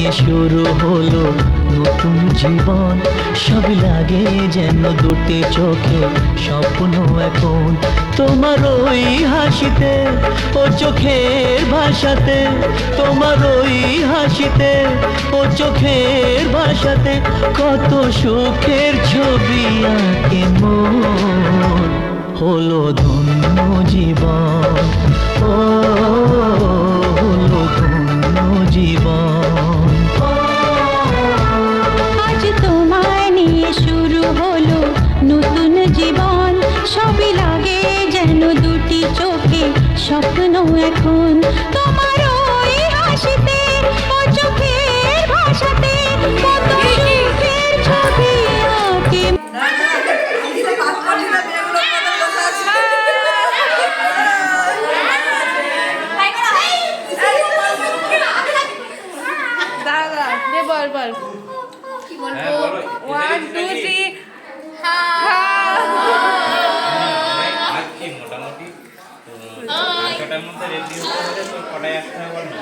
নিয়ে শুরু হলো নতুন জীবন। সব লাগে যেন দুটি চোখে স্বপ্ন এখন। তোমার ওই হাসিতে ও চোখের ভাষাতে, তোমার ওই হাসিতে ও চোখের ভাষাতে কত সুখের ছবি আঁকে মন। হলো ধন্য জীবন, ও হলো ধন্য জীবন। আজ তোমায় নিয়ে শুরু হলো নতুন জীবন। সবই লাগে যেন দুটি চোখে স্বপ্ন এখন। তোমার ওই হাসিতে ও চোখের ভাষাতে কত সুখের ছবি আঁকে। দাঁড়া বল বল কি বলবো? 1 2 3 মোটামুটি 5টার মধ্যে রেডি হতে হলে তো কটায় আসতে হবে না?